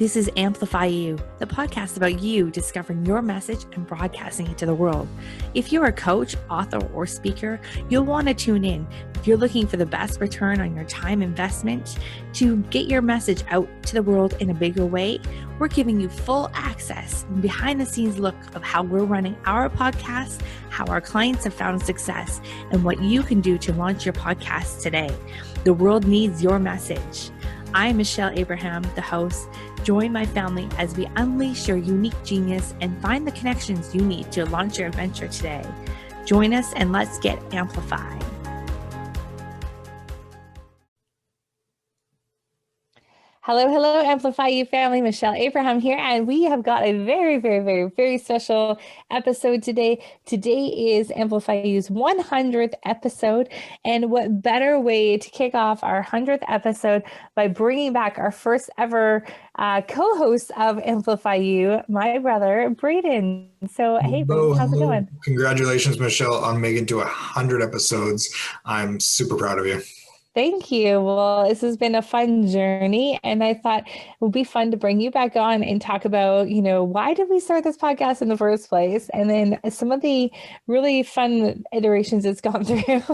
This is Amplify You, the podcast about you discovering your message and broadcasting it to the world. If you're a coach, author, or speaker, you'll want to tune in. If you're looking for the best return on your time investment to get your message out to the world in a bigger way, we're giving you full access and behind the scenes look of how we're running our podcast, how our clients have found success, and what you can do to launch your podcast today. The world needs your message. I'm Michelle Abraham, the host. Join my family as we unleash your unique genius and find the connections you need to launch your adventure today. Join us and let's get amplified. Hello, Amplify You family. Michelle Abraham here, and we have got a very special episode today. Today is Amplify You's 100th episode, and what better way to kick off our 100th episode by bringing back our first ever co-host of Amplify You, my brother, Braden. So, hey, Braden, how's it going? Congratulations, Michelle, on making to 100 episodes. I'm super proud of you. Thank you. Well, this has been a fun journey, and I thought it would be fun to bring you back on and talk about, why did we start this podcast in the first place? And then some of the really fun iterations it's gone through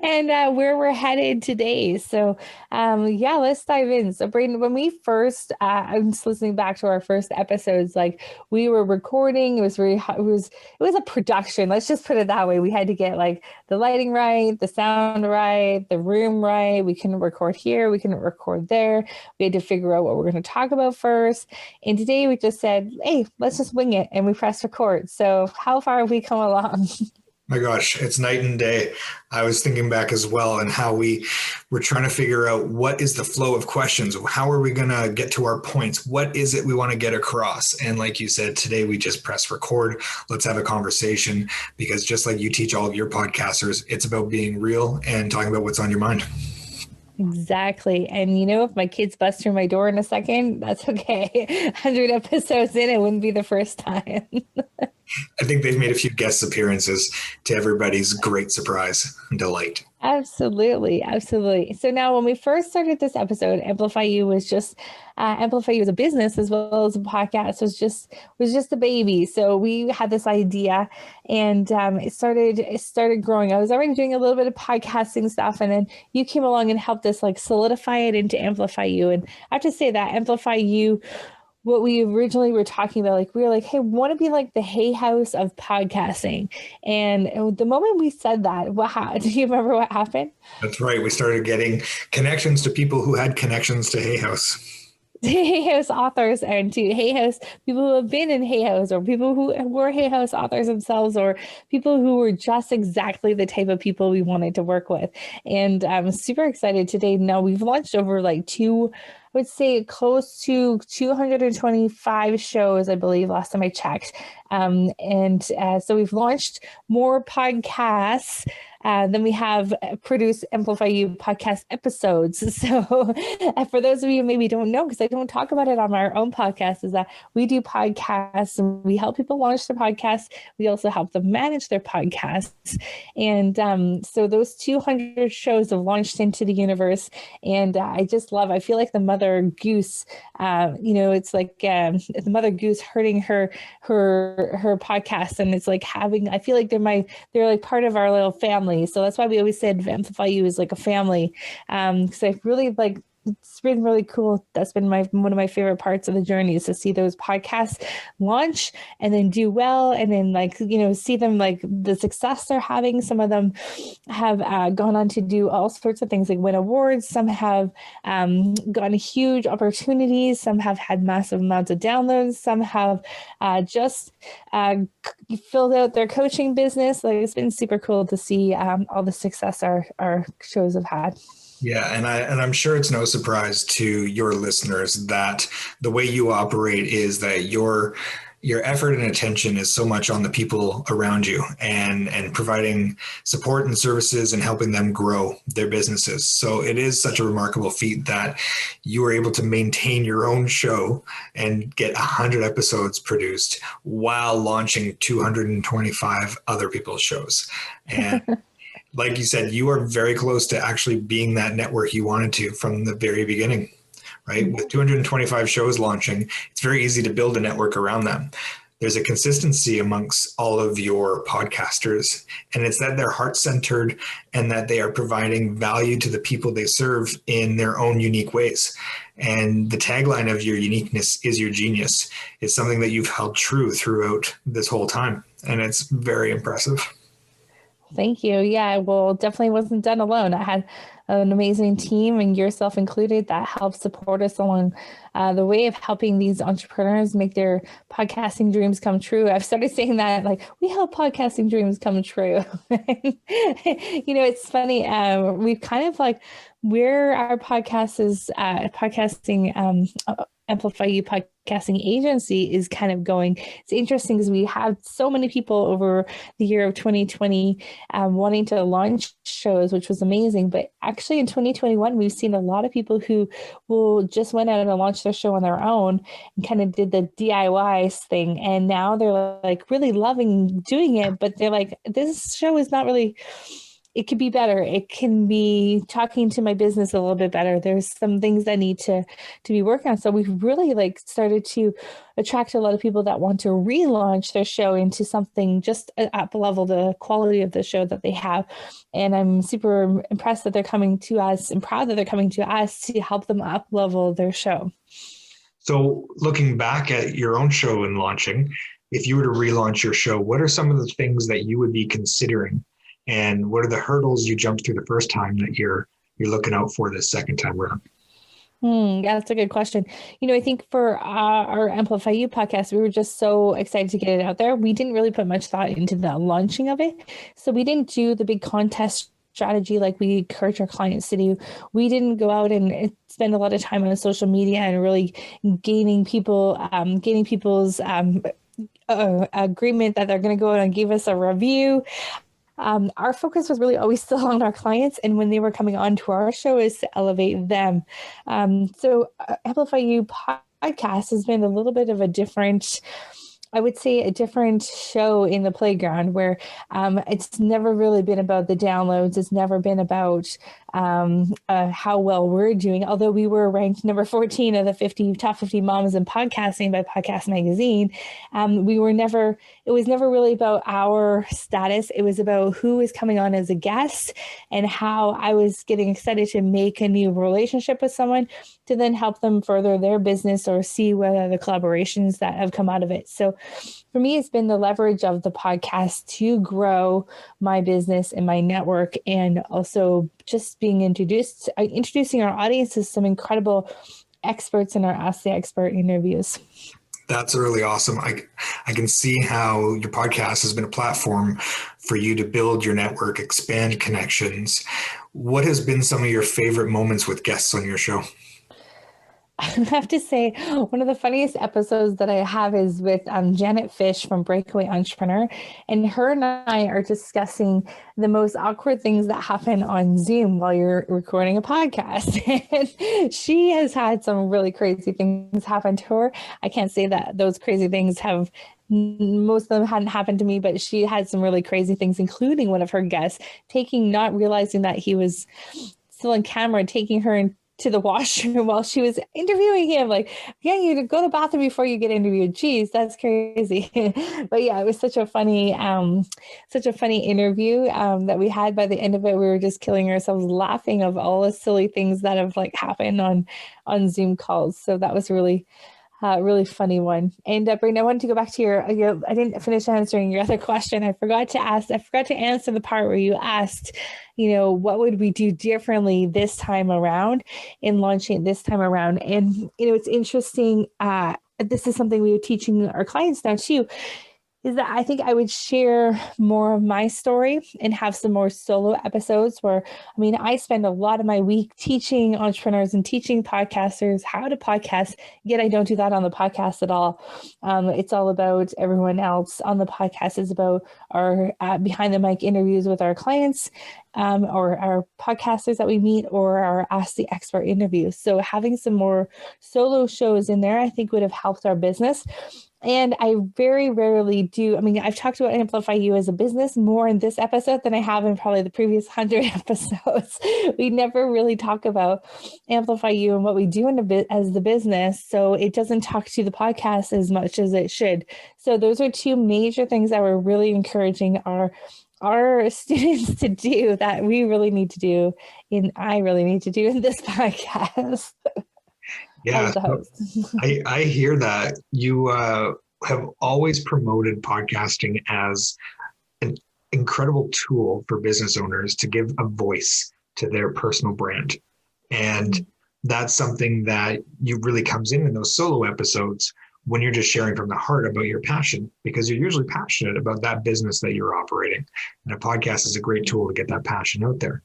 and where we're headed today. So, let's dive in. So, Braden, when we first, I'm just listening back to our first episodes, like we were recording, it was a production. Let's just put it that way. We had to get like the lighting right, the sound right, the room right. We couldn't record here. We couldn't record there. We had to figure out what we're going to talk about first. And today we just said, hey, let's just wing it. And we pressed record. So how far have we come along? My gosh, it's night and day. I was thinking back as well and how we were trying to figure out what is the flow of questions. How are we going to get to our points? What is it we want to get across? And like you said, today we just press record. Let's have a conversation, because just like you teach all of your podcasters, it's about being real and talking about what's on your mind. Exactly. And if my kids bust through my door in a second, that's okay. 100 episodes in, it wouldn't be the first time. I think they've made a few guest appearances to everybody's great surprise and delight. Absolutely. So now when we first started this episode, Amplify You was a business as well as a podcast. It was just a baby. So we had this idea and it started growing. I was already doing a little bit of podcasting stuff, and then you came along and helped us like solidify it into Amplify You. And I have to say that Amplify You, what we originally were talking about, like we were like, hey, we want to be like the Hay House of podcasting. And the moment we said that, do you remember what happened? That's right. We started getting connections to people who had connections to Hay House. Hay House authors, and to Hay House people who have been in Hay House, or people who were Hay House authors themselves, or people who were just exactly the type of people we wanted to work with. And I'm super excited today. Now we've launched over I would say close to 225 shows, I believe, last time I checked. So we've launched more podcasts than we have produced Amplify You podcast episodes. So for those of you who maybe don't know, because I don't talk about it on our own podcast, is that we do podcasts and we help people launch their podcasts. We also help them manage their podcasts. And so those 200 shows have launched into the universe. And I feel like the mother goose, it's like the mother goose herding her podcast. And it's like I feel like they're like part of our little family. So that's why we always said Amplify You is like a family. So I really it's been really cool. That's been one of my favorite parts of the journey, is to see those podcasts launch and then do well. And then see them, like the success they're having. Some of them have gone on to do all sorts of things, like win awards. Some have gotten huge opportunities. Some have had massive amounts of downloads. Some have just filled out their coaching business. Like, it's been super cool to see all the success our shows have had. Yeah, and I'm sure it's no surprise to your listeners that the way you operate is that your effort and attention is so much on the people around you and providing support and services and helping them grow their businesses. So it is such a remarkable feat that you were able to maintain your own show and get 100 episodes produced while launching 225 other people's shows. And like you said, you are very close to actually being that network you wanted to from the very beginning. right? With 225 shows launching, it's very easy to build a network around them. There's a consistency amongst all of your podcasters, and it's that they're heart-centered and that they are providing value to the people they serve in their own unique ways. And the tagline of your uniqueness is your genius is something that you've held true throughout this whole time. And it's very impressive. Thank you. Yeah, well, definitely wasn't done alone. I had an amazing team, and yourself included, that helped support us along the way of helping these entrepreneurs make their podcasting dreams come true. I've started saying that, like, we help podcasting dreams come true. It's funny. We've kind of like where our podcast is podcasting. Amplifyou podcasting agency is kind of going. It's interesting because we have so many people over the year of 2020 wanting to launch shows, which was amazing. But actually in 2021, we've seen a lot of people who will just went out and launched their show on their own and kind of did the DIY thing. And now they're like really loving doing it, but they're like, this show is not really, it could be better. It can be talking to my business a little bit better. There's some things that need to be worked on. So we've really like started to attract a lot of people that want to relaunch their show into something just up level the quality of the show that they have. And I'm super impressed that they're coming to us and proud that they're coming to us to help them up level their show. So looking back at your own show and launching, if you were to relaunch your show, what are some of the things that you would be considering? And what are the hurdles you jumped through the first time that you're looking out for this second time around? Yeah, that's a good question. I think for our Amplifyou podcast, we were just so excited to get it out there. We didn't really put much thought into the launching of it. So we didn't do the big contest strategy like we encourage our clients to do. We didn't go out and spend a lot of time on social media and really gaining people's agreement that they're going to go out and give us a review. Our focus was really always still on our clients, and when they were coming on to our show is to elevate them. So Amplifyou podcast has been a little bit of a different show in the playground where it's never really been about the downloads. It's never been about how well we're doing. Although we were ranked number 14 of the top 50 moms in podcasting by Podcast Magazine, it was never really about our status. It was about who was coming on as a guest and how I was getting excited to make a new relationship with someone to then help them further their business or see what are the collaborations that have come out of it. So for me, it's been the leverage of the podcast to grow my business and my network, and also just being introducing our audience to some incredible experts in our Ask the Expert interviews. That's really awesome. I can see how your podcast has been a platform for you to build your network, expand connections. What has been some of your favorite moments with guests on your show? I have to say, one of the funniest episodes that I have is with Janet Fish from Breakaway Entrepreneur. And her and I are discussing the most awkward things that happen on Zoom while you're recording a podcast. And she has had some really crazy things happen to her. I can't say that those crazy things most of them hadn't happened to me, but she had some really crazy things, including one of her guests not realizing that he was still on camera, taking her to the washroom while she was interviewing him. Like, yeah, you go to the bathroom before you get interviewed. Geez, that's crazy. But yeah, it was such a funny interview that we had. By the end of it, we were just killing ourselves laughing of all the silly things that have like happened on Zoom calls. So that was really funny one. And Braden, I wanted to go back to I didn't finish answering your other question. I forgot to answer the part where you asked, what would we do differently this time around in launching this time around? And, it's interesting. This is something we are teaching our clients now too, is that I think I would share more of my story and have some more solo episodes where, I spend a lot of my week teaching entrepreneurs and teaching podcasters how to podcast, yet I don't do that on the podcast at all. It's all about everyone else. On the podcast is about our behind the mic interviews with our clients, or our podcasters that we meet, or our Ask the Expert interviews. So having some more solo shows in there, I think would have helped our business. And I very rarely do. I mean, I've talked about Amplify You as a business more in this episode than I have in probably the previous 100 episodes. We never really talk about Amplify You and what we do as the business. So it doesn't talk to the podcast as much as it should. So those are two major things that we're really encouraging our students to do that we really need to do I really need to do in this podcast Yeah, as the so host. I hear that you have always promoted podcasting as an incredible tool for business owners to give a voice to their personal brand. And that's something that you really comes in those solo episodes when you're just sharing from the heart about your passion, because you're usually passionate about that business that you're operating. And a podcast is a great tool to get that passion out there.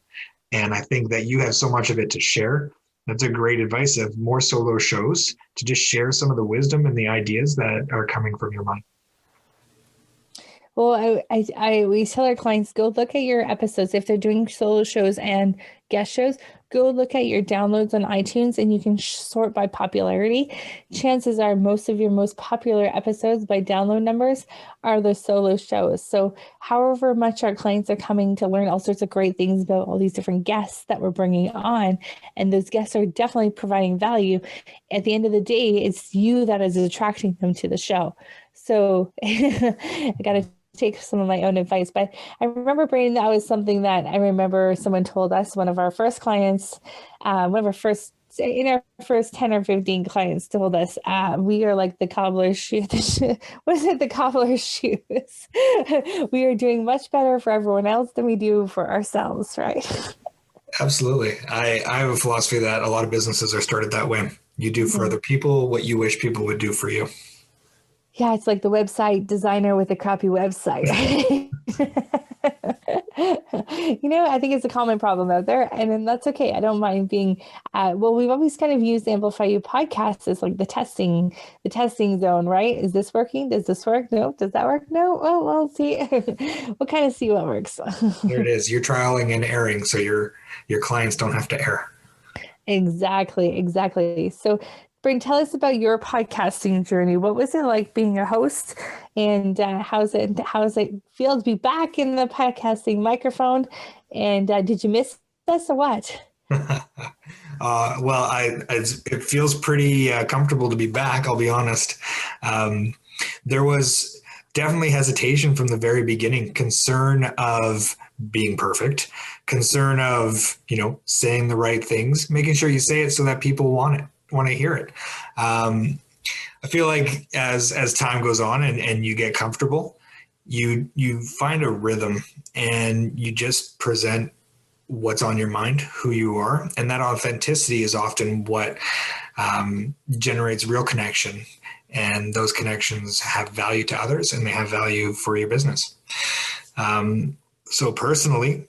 And I think that you have so much of it to share. That's a great advice of more solo shows to just share some of the wisdom and the ideas that are coming from your mind. Well, we tell our clients, go look at your episodes. If they're doing solo shows and guest shows, go look at your downloads on iTunes and you can sort by popularity. Chances are most of your most popular episodes by download numbers are the solo shows. So however much our clients are coming to learn all sorts of great things about all these different guests that we're bringing on, and those guests are definitely providing value, at the end of the day, it's you that is attracting them to the show. So I got to take some of my own advice. But I remember, Braden, that was something that I remember someone told us, one of our first clients, one of our first, in our first 10 or 15 clients told us, we are like the cobbler's shoes. Was it the cobbler's shoes? We are doing much better for everyone else than we do for ourselves, right? Absolutely. I have a philosophy that a lot of businesses are started that way. You do for other people what you wish people would do for you. Yeah, it's like the website designer with a crappy website. I think it's a common problem out there, and then that's okay. I don't mind being. We've always kind of used Amplify You podcast as like the testing zone, right? Is this working? Does this work? No. Does that work? No. Oh, well, see. We'll kind of see what works. There it is. You're trialing and erring, so your clients don't have to err. Exactly. So, Braden, tell us about your podcasting journey. What was it like being a host, and how's it feel to be back in the podcasting microphone? And did you miss us or what? It feels pretty comfortable to be back. I'll be honest. There was definitely hesitation from the very beginning, concern of being perfect, concern of, saying the right things, making sure you say it so that people want to hear it. I feel like as time goes on and you get comfortable, you find a rhythm and you just present what's on your mind, who you are. And that authenticity is often what generates real connection. And those connections have value to others and they have value for your business. So personally,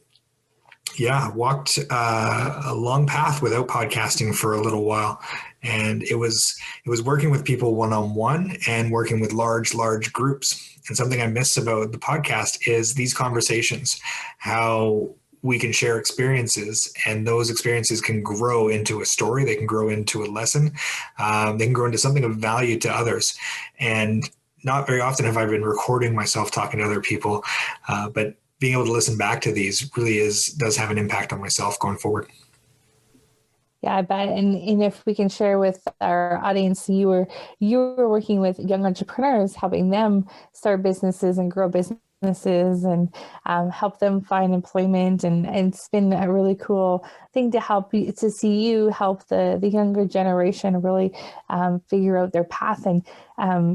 walked a long path without podcasting for a little while. And it was working with people one-on-one and working with large groups. And something I miss about the podcast is these conversations, how we can share experiences, and those experiences can grow into a story. They can grow into a lesson. They can grow into something of value to others. And not very often have I been recording myself talking to other people, but being able to listen back to these really does have an impact on myself going forward. Yeah, I bet. And if we can share with our audience, you were working with young entrepreneurs, helping them start businesses and grow businesses and help them find employment. And it's been a really cool thing to see you help the younger generation really figure out their path. And,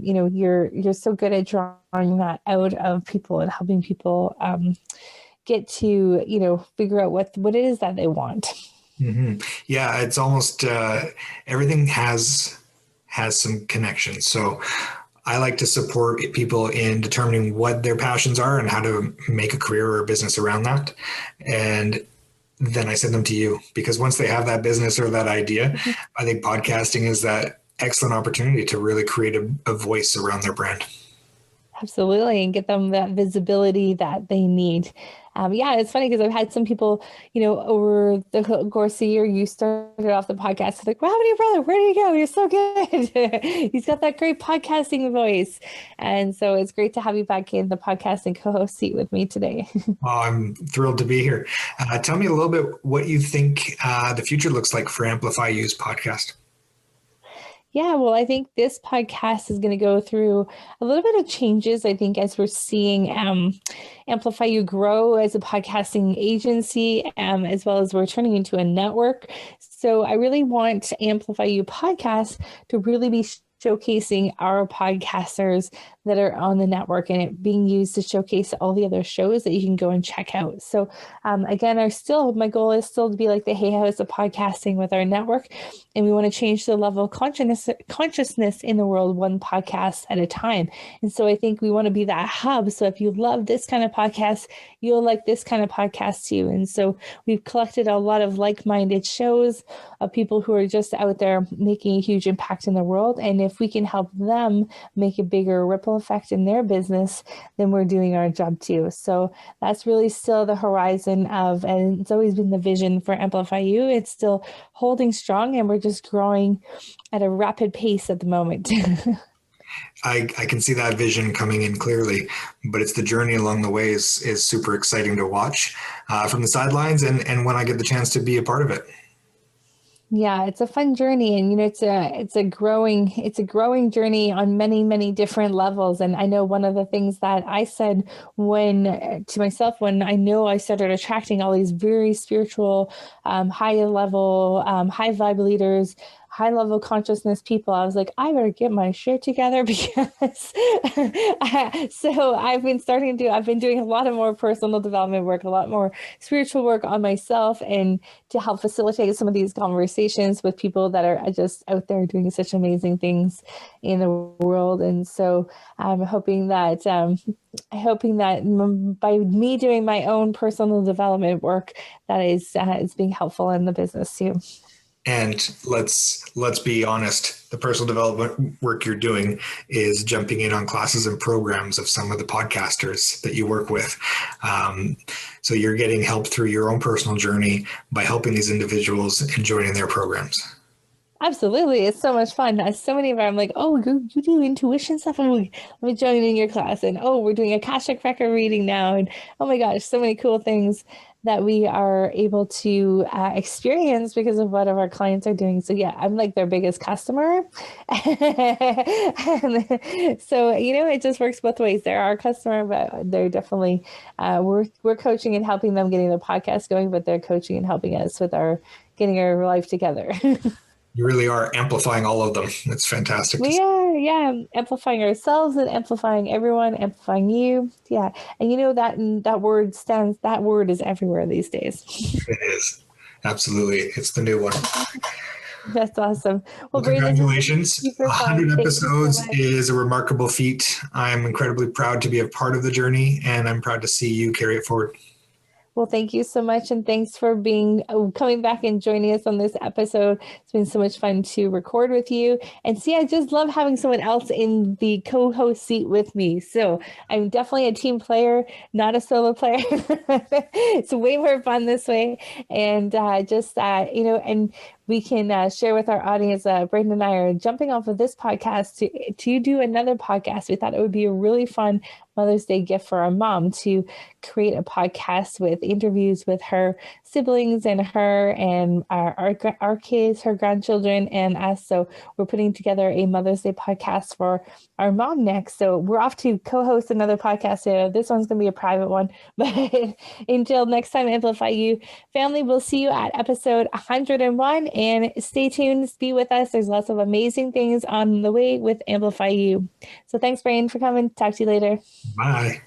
you're so good at drawing that out of people and helping people get to, figure out what it is that they want. Mm-hmm. Yeah, it's almost everything has some connection. So I like to support people in determining what their passions are and how to make a career or a business around that. And then I send them to you, because once they have that business or that idea, I think podcasting is that excellent opportunity to really create a voice around their brand. Absolutely. And get them that visibility that they need. yeah, it's funny because I've had some people, over the course of the year, you started off the podcast like, wow, your brother, where did he go? You're so good. He's got that great podcasting voice. And so it's great to have you back in the podcasting co-host seat with me today. Well, I'm thrilled to be here. Tell me a little bit what you think the future looks like for Amplifyou's podcast. Yeah, well, I think this podcast is going to go through a little bit of changes. I think as we're seeing Amplify You grow as a podcasting agency, as well as we're turning into a network. So I really want Amplify You podcast to really be showcasing our podcasters that are on the network and it being used to showcase all the other shows that you can go and check out. So again, my goal is still to be like the Hey House of podcasting with our network. And we want to change the level of consciousness in the world, one podcast at a time. And so I think we want to be that hub. So if you love this kind of podcast, you'll like this kind of podcast too. And so we've collected a lot of like-minded shows of people who are just out there making a huge impact in the world. And if we can help them make a bigger ripple effect in their business, then we're doing our job too. So that's really still the horizon of, and it's always been the vision for Amplify You. It's still holding strong and we're just growing at a rapid pace at the moment. I can see that vision coming in clearly, but it's the journey along the way is super exciting to watch from the sidelines and when I get the chance to be a part of it. Yeah, it's a fun journey, and it's a growing journey on many different levels. And I know one of the things that I said to myself when I know I started attracting all these very spiritual, high level, high vibe leaders, high level consciousness people, I was like, I better get my shit together because so I've been doing a lot of more personal development work, a lot more spiritual work on myself, and to help facilitate some of these conversations with people that are just out there doing such amazing things in the world. And so I'm hoping that by me doing my own personal development work, that is being helpful in the business too. And let's be honest, the personal development work you're doing is jumping in on classes and programs of some of the podcasters that you work with. So you're getting help through your own personal journey by helping these individuals and joining their programs. Absolutely. It's so much fun. So many of them, I'm like, oh, you do intuition stuff? Oh, let me join in your class. And oh, we're doing Akashic record reading now. And oh my gosh, so many cool things that we are able to experience because of what our clients are doing. So yeah, I'm like their biggest customer. And so, it just works both ways. They're our customer, but they're definitely, we're coaching and helping them getting the podcast going, but they're coaching and helping us with getting our life together. You really are amplifying all of them. It's fantastic. We are, yeah, amplifying ourselves and amplifying everyone, amplifying you. Yeah. And that word is everywhere these days. It is. Absolutely. It's the new one. That's awesome. Well, congratulations. 100 episodes is a remarkable feat. I'm incredibly proud to be a part of the journey, and I'm proud to see you carry it forward. Well, thank you so much. And thanks for coming back and joining us on this episode. It's been so much fun to record with you. And see, I just love having someone else in the co-host seat with me. So I'm definitely a team player, not a solo player. It's way more fun this way. And and we can share with our audience. Braden and I are jumping off of this podcast to do another podcast. We thought it would be a really fun Mother's Day gift for our mom to create a podcast with interviews with her siblings and her and our kids, her grandchildren, and us. So we're putting together a Mother's Day podcast for our mom next. So we're off to co-host another podcast. This one's going to be a private one. But until next time, Amplify You family, we'll see you at episode 101. And stay tuned, be with us. There's lots of amazing things on the way with Amplify You. So thanks, Braden, for coming. Talk to you later. Bye.